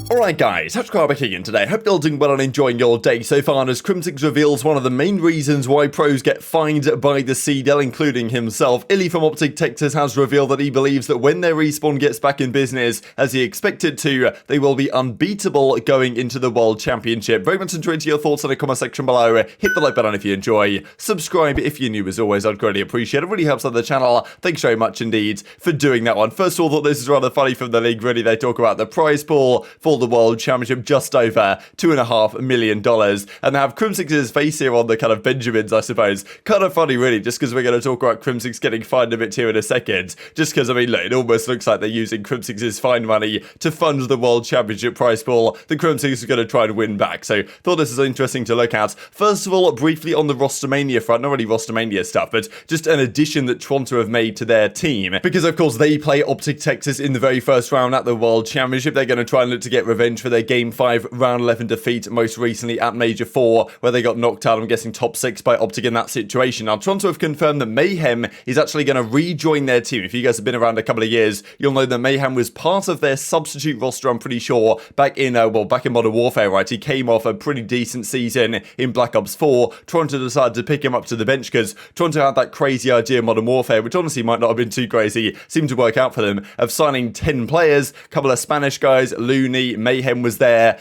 Alright guys, TacticalRab back again today. Hope you're all doing well and enjoying your day so far, and as Crimsix reveals one of the main reasons why pros get fined by the CDL, including himself. iLLeY from OpTic Texas has revealed that he believes that when their respawn gets back in business, as he expected to, they will be unbeatable going into the World Championship. Very much enjoyed your thoughts in the comment section below. Hit the like button if you enjoy. Subscribe if you're new as always, I'd greatly appreciate it. It really helps out the channel. Thanks very much indeed for doing that one. First of all, thought this is rather funny from the league, really. They talk about the prize pool for the World Championship, just over $2.5 million, and they have Crimsix's face here on the kind of Benjamins, I suppose. Kind of funny, really, just because we're going to talk about Crimsix getting fined a bit here in a second, just because, I mean, look, it almost looks like they're using Crimsix's fine money to fund the World Championship prize pool that Crimsix is going to try and win back, so thought this is interesting to look at. First of all, briefly on the Rostermania front, not really Rostermania stuff, but just an addition that Toronto have made to their team, because of course they play OpTic Texas in the very first round at the World Championship. They're going to try and look to get revenge for their Game 5 Round 11 defeat, most recently at Major 4, where they got knocked out, I'm guessing top 6 by OpTic in that situation. Now, Toronto have confirmed that Mayhem is actually going to rejoin their team. If you guys have been around a couple of years, you'll know that Mayhem was part of their substitute roster, I'm pretty sure, back in Modern Warfare, right? He came off a pretty decent season in Black Ops 4. Toronto decided to pick him up to the bench because Toronto had that crazy idea in Modern Warfare, which honestly might not have been too crazy, seemed to work out for them, of signing 10 players, a couple of Spanish guys, Looney, Mayhem was there,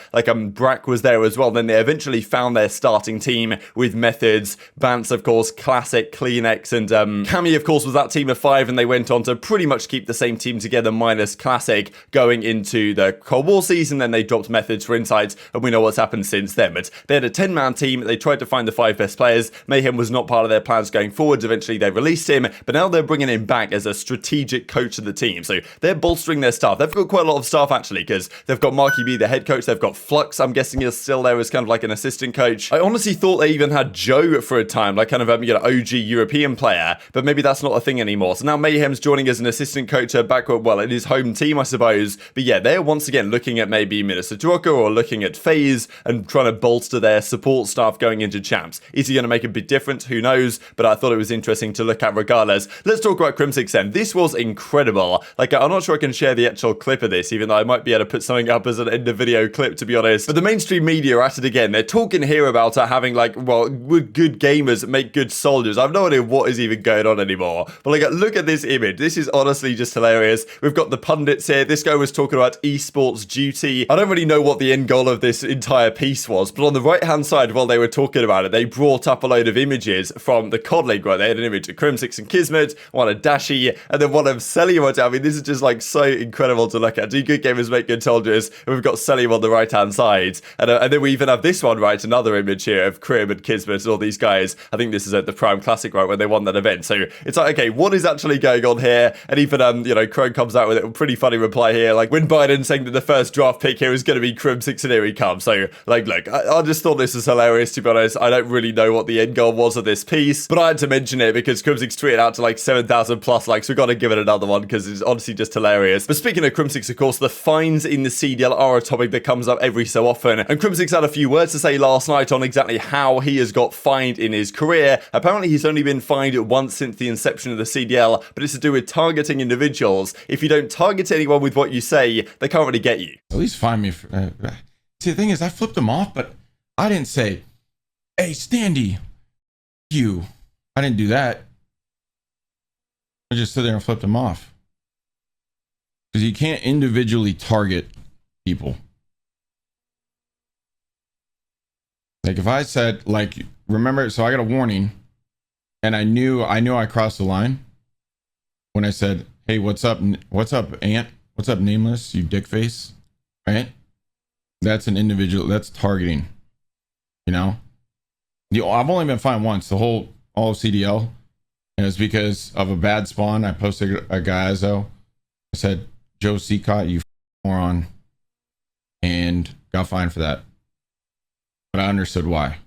Brack was there as well. Then they eventually found their starting team with Methods, Bance, of course, Classic, CleanX, and Cammy, of course, was that team of 5, and they went on to pretty much keep the same team together minus Classic going into the Cold War season. Then they dropped Methods for Insights, and we know what's happened since then. But they had a 10-man team. They tried to find the 5 best players. Mayhem was not part of their plans going forward. Eventually, they released him, but now they're bringing him back as a strategic coach of the team. So they're bolstering their staff. They've got quite a lot of staff, actually, because they've got Marky B, the head coach. They've got Flux, I'm guessing, is still there as kind of like an assistant coach. I honestly thought they even had Joe for a time, like kind of OG European player, but maybe that's not a thing anymore. So now Mayhem's joining as an assistant coach back, well, in his home team, I suppose. But yeah, they're once again looking at maybe Minnesota Rokkr or looking at FaZe and trying to bolster their support staff going into champs. Is he going to make a big difference? Who knows? But I thought it was interesting to look at regardless. Let's talk about Crimsix then. This was incredible. Like, I'm not sure I can share the actual clip of this, even though I might be able to put something up as an end of video clip, to be honest. But the mainstream media are at it again. They're talking here about having, like, well, good gamers make good soldiers. I have no idea what is even going on anymore. But like, look at this image. This is honestly just hilarious. We've got the pundits here. This guy was talking about esports duty. I don't really know what the end goal of this entire piece was, but on the right-hand side, while they were talking about it, they brought up a load of images from the COD League, right? They had an image of Crimsix and Kismet, one of Dashi, and then one of Cellium. I mean, this is just like so incredible to look at. Do good gamers make good soldiers? And we've got Cellium on the right-hand side. And then we even have this one, right? Another image here of Crim and Kismet and all these guys. I think this is at the Prime Classic, right, when they won that event. So it's like, okay, what is actually going on here? And even, Crone comes out with a pretty funny reply here. Like, when Biden saying that the first draft pick here is going to be Crimsix, and here he comes. So, like, look, I just thought this was hilarious, to be honest. I don't really know what the end goal was of this piece, but I had to mention it because Crimsix tweeted out to like 7,000 plus likes. So we got to give it another one because it's honestly just hilarious. But speaking of Crimsix, of course, the fines in the CDL are a topic that comes up every so often. And Crimsix had a few words to say last night on exactly how he has got fined in his career. Apparently, he's only been fined once since the inception of the CDL, but it's to do with targeting individuals. If you don't target anyone with what you say, they can't really get you. At least fine me. See, the thing is, I flipped them off, but I didn't say, hey, Standy, you. I didn't do that. I just stood there and flipped them off. Because you can't individually target people. Like if I said, like, remember, so I got a warning and I knew I crossed the line when I said, hey, what's up, Ant? What's up, Nameless, you dick face, right? That's an individual, that's targeting, you know? I've only been fined once, all of CDL, and it's because of a bad spawn. I posted a guy, I said, Joe Seacott, you moron, and got fined for that. But I understood why.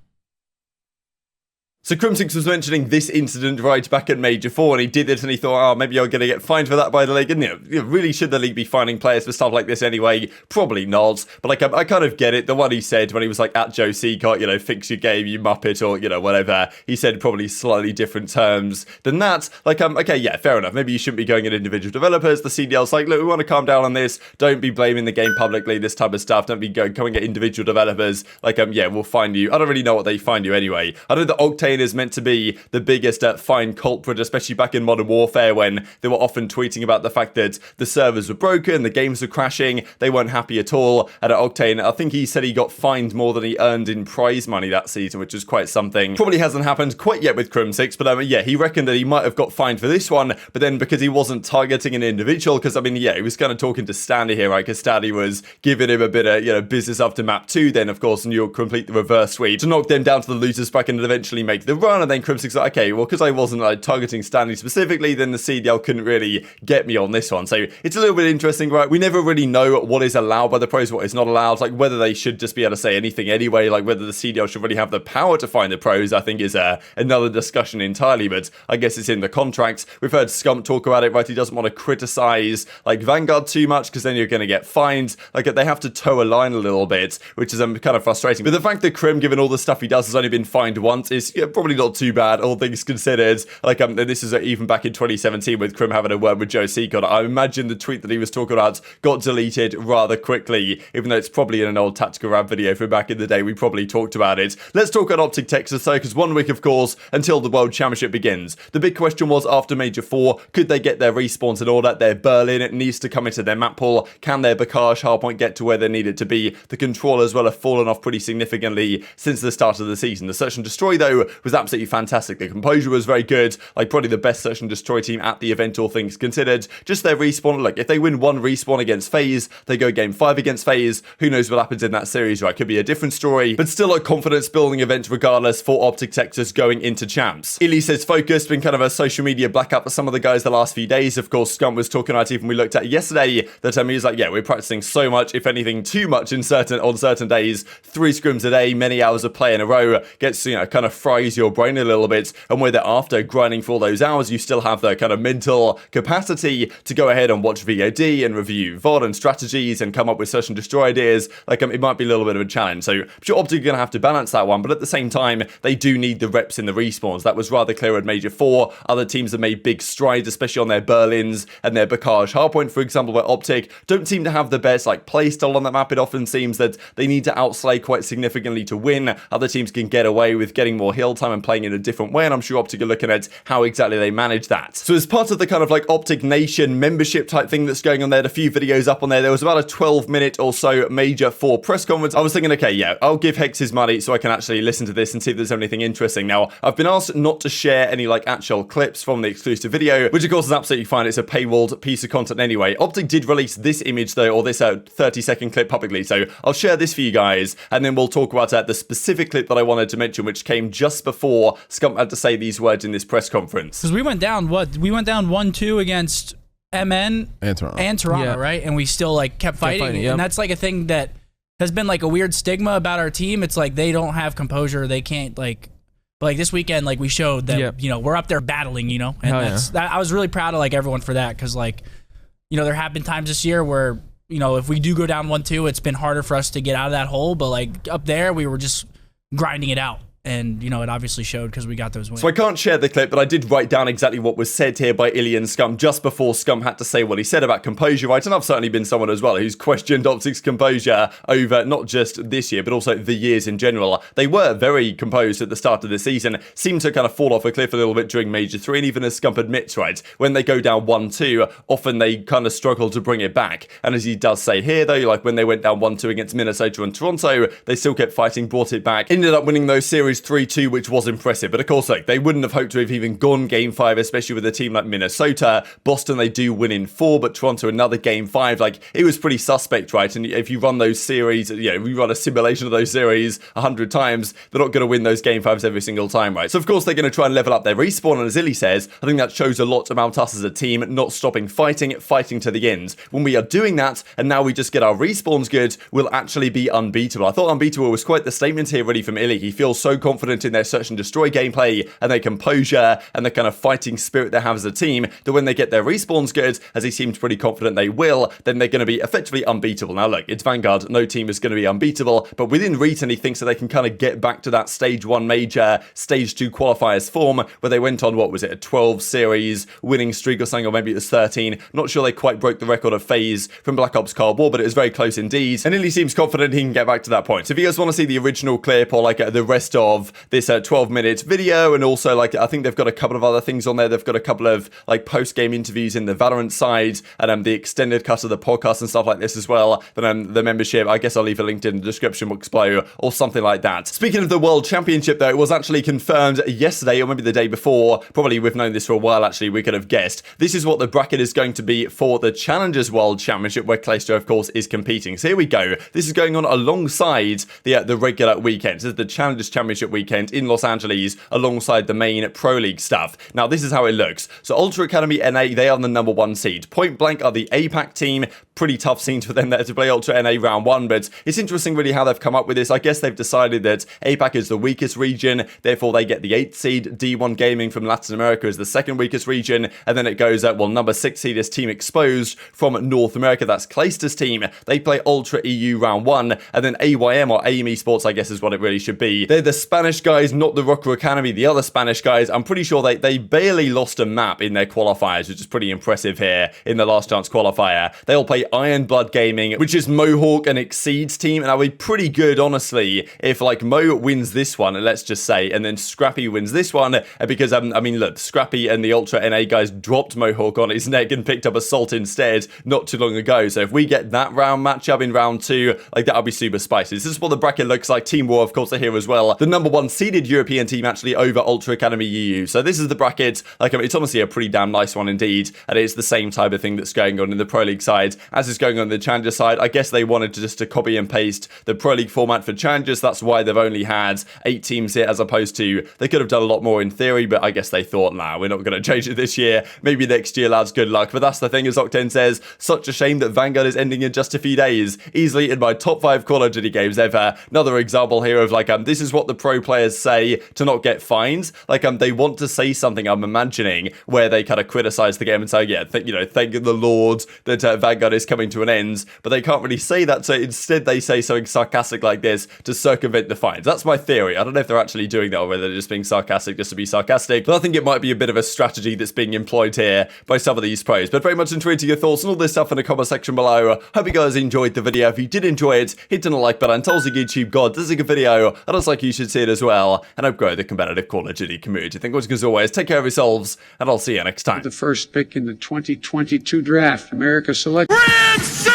So Crimsix was mentioning this incident right back at Major 4, and he did it and he thought, oh, maybe I'm going to get fined for that by the league. And really, should the league be fining players for stuff like this anyway? Probably not. But like, I kind of get it. The one he said when he was like at Joe Seacott, fix your game, you muppet, or, whatever. He said probably slightly different terms than that. Like, okay, yeah, fair enough. Maybe you shouldn't be going at individual developers. The CDL's like, look, we want to calm down on this. Don't be blaming the game publicly, this type of stuff. Don't be going at individual developers. Like, yeah, we'll fine you. I don't really know what they fine you anyway. I know that Octane is meant to be the biggest fine culprit, especially back in Modern Warfare when they were often tweeting about the fact that the servers were broken, the games were crashing, they weren't happy at all. And at Octane, I think he said he got fined more than he earned in prize money that season, which is quite something. Probably hasn't happened quite yet with Crimsix, but yeah, he reckoned that he might have got fined for this one, but then because he wasn't targeting an individual, because yeah, he was kind of talking to Standy here, right? Because Standy was giving him a bit of, business after map 2, then of course, and you'll complete the reverse sweep to knock them down to the losers bracket and eventually make the run. And then Crimsix like, okay, well, because I wasn't targeting Standy specifically, then the CDL couldn't really get me on this one. So it's a little bit interesting, right? We never really know what is allowed by the pros, what is not allowed, like whether they should just be able to say anything anyway, like whether the CDL should really have the power to find the pros, I think is another discussion entirely, but I guess it's in the contracts. We've heard Scump talk about it, right? He doesn't want to criticize like Vanguard too much because then you're going to get fined. Like they have to toe a line a little bit, which is kind of frustrating. But the fact that Crim, given all the stuff he does, has only been fined once is probably not too bad, all things considered. Like this is even back in 2017 with Crim having a word with Joe Seacott. I imagine the tweet that he was talking about got deleted rather quickly, even though it's probably in an old TacticalRab video from back in the day. We probably talked about it. Let's talk on OpTic Texas though, because 1 week, of course, until the World Championship begins. The big question was after Major 4, could they get their respawns in order? Their Berlin needs to come into their map pool. Can their Bakash hardpoint get to where they need it to be? The controllers will have fallen off pretty significantly since the start of the season. The Search and Destroy, though, was absolutely fantastic. The composure was very good, like probably the best Search and Destroy team at the event, all things considered. Just their respawn, like if they win one respawn against FaZe, they go game 5 against FaZe, who knows what happens in that series, right? Could be a different story, but still a confidence building event regardless for OpTic Texas going into champs. iLLeY says focus, been kind of a social media blackout for some of the guys the last few days. Of course, Scum was talking about, even we looked at yesterday, that he was like, yeah, we're practicing so much, if anything too much on certain days, 3 scrims a day, many hours of play in a row, gets, kind of fries your brain a little bit, and where they're after grinding for all those hours, you still have the kind of mental capacity to go ahead and watch VOD and review VOD and strategies and come up with Search and Destroy ideas. Like, it might be a little bit of a challenge, so I'm sure OpTic are going to have to balance that one, but at the same time, they do need the reps in the respawns. That was rather clear at Major 4. Other teams have made big strides, especially on their Berlins and their Bakash hardpoint, for example, where OpTic don't seem to have the best play style on that map. It often seems that they need to outslay quite significantly to win. Other teams can get away with getting more hill time and playing in a different way, and I'm sure OpTic are looking at how exactly they manage that. So as part of the kind of OpTic Nation membership type thing that's going on there, a few videos up on there was about a 12-minute or so Major 4 press conference. I was thinking, okay, yeah, I'll give Hex his money so I can actually listen to this and see if there's anything interesting. Now, I've been asked not to share any actual clips from the exclusive video, which of course is absolutely fine. It's a paywalled piece of content anyway. OpTic did release this image though, or this 30-second clip publicly, so I'll share this for you guys, and then we'll talk about the specific clip that I wanted to mention, which came just before Scump had to say these words in this press conference. Because we went down, we went down 1-2 against MN and Toronto, yeah. Right? And we still kept fighting. And that's a thing that has been a weird stigma about our team. It's they don't have composure. They can't but this weekend, we showed that, we're up there battling, and I was really proud of everyone for that. Cause there have been times this year where, if we do go down 1-2, it's been harder for us to get out of that hole. But up there, we were just grinding it out. And, it obviously showed because we got those wins. So I can't share the clip, but I did write down exactly what was said here by iLLeY and Scum just before Scum had to say what he said about composure, right? And I've certainly been someone as well who's questioned OpTic's composure over not just this year, but also the years in general. They were very composed at the start of the season, seemed to kind of fall off a cliff a little bit during Major 3, and even as Scum admits, right, when they go down 1-2, often they kind of struggle to bring it back. And as he does say here, though, when they went down 1-2 against Minnesota and Toronto, they still kept fighting, brought it back, ended up winning those series 3-2, which was impressive. But of course, they wouldn't have hoped to have even gone game 5, especially with a team like Minnesota. Boston, they do win in 4, but Toronto, another game 5. It was pretty suspect, right? And if you run those series, if you run a simulation of those series 100 times, they're not going to win those game 5s every single time, right? So of course, they're going to try and level up their respawn. And as iLLeY says, I think that shows a lot about us as a team, not stopping fighting to the end. When we are doing that, and now we just get our respawns good, we'll actually be unbeatable. I thought unbeatable was quite the statement here, really, from iLLeY. He feels so confident in their search and destroy gameplay and their composure and the kind of fighting spirit they have as a team that when they get their respawns good, as he seems pretty confident they will, then they're going to be effectively unbeatable. Now look, it's Vanguard, no team is going to be unbeatable, but within reason he thinks that they can kind of get back to that stage 1 major, stage 2 qualifiers form where they went on, what was it, a 12 series winning streak or something, or maybe it was 13. Not sure they quite broke the record of FaZe from Black Ops Cold War, but it was very close indeed. And iLLeY seems confident he can get back to that point. So if you guys want to see the original clip or like the rest of this 12-minute video, and also like I think they've got a couple of other things on there. They've got a couple of like post-game interviews in the Valorant side and the extended cut of the podcast and stuff like this as well. But the membership, I guess I'll leave a link in the description box below or something like that. Speaking of the World Championship though, it was actually confirmed yesterday or maybe the day before. Probably we've known this for a while actually, we could have guessed. This is what the bracket is going to be for the Challengers World Championship where Clayster of course is competing. So here we go. This is going on alongside the regular weekend. This is the Challengers Championship weekend in Los Angeles alongside the main Pro League stuff. Now this is how it looks. So Ultra Academy NA, they are the number 1 seed. Point Blank are the APAC team. Pretty tough scenes for them there to play Ultra NA round 1, but it's interesting really how they've come up with this. I guess they've decided that APAC is the weakest region, therefore they get the 8th seed. D1 Gaming from Latin America is the 2nd weakest region, and then it goes well, number 6 seed is Team Exposed from North America. That's Clayster's team. They play Ultra EU round 1, and then AYM or AIM Esports, I guess is what it really should be. They're the Spanish guys, not the Rokkr Academy, the other Spanish guys. I'm pretty sure they barely lost a map in their qualifiers, which is pretty impressive here in the last chance qualifier. They all play Iron Blood Gaming, which is Mohawk and Exceed's team, and I'll be pretty good, honestly, if like Mo wins this one, let's just say, and then Scrappy wins this one, because I mean, look, Scrappy and the Ultra NA guys dropped Mohawk on his neck and picked up Assault instead not too long ago. So if we get that round matchup in round 2, like that'll be super spicy. This is what the bracket looks like. Team War, of course, are here as well. The number 1 seeded European team actually over Ultra Academy EU. So this is the bracket. Like, I mean, it's honestly a pretty damn nice one indeed, and it's the same type of thing that's going on in the Pro League side as is going on in the Challenger side. I guess they wanted to copy and paste the Pro League format for Challengers. That's why they've only had 8 teams here, as opposed to they could have done a lot more in theory, but I guess they thought, nah, we're not going to change it this year. Maybe next year, lads, good luck. But that's the thing, as Octane says, such a shame that Vanguard is ending in just a few days. Easily in my top 5 Call of Duty games ever. Another example here of like, this is what the pro players say to not get fines. Like, they want to say something, I'm imagining, where they kind of criticize the game and say, yeah, thank the Lord that Vanguard is coming to an end, but they can't really say that, so instead they say something sarcastic like this to circumvent the fines. That's my theory. I don't know if they're actually doing that or whether they're just being sarcastic just to be sarcastic, but I think it might be a bit of a strategy that's being employed here by some of these pros. But very much enjoying your thoughts and all this stuff in the comment section below. Hope you guys enjoyed the video. If you did enjoy it, hit on the like button, tell us the YouTube god this is a good video, and it's like you should see it as well, and hope grow the competitive Call of Duty community. Thank you as always, take care of yourselves, and I'll see you next time. The first pick in the 2022 draft, America select Crimsix!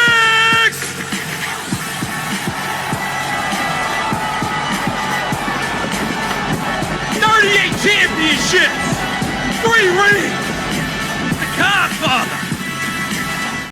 38 championships! 3 rings! The Godfather!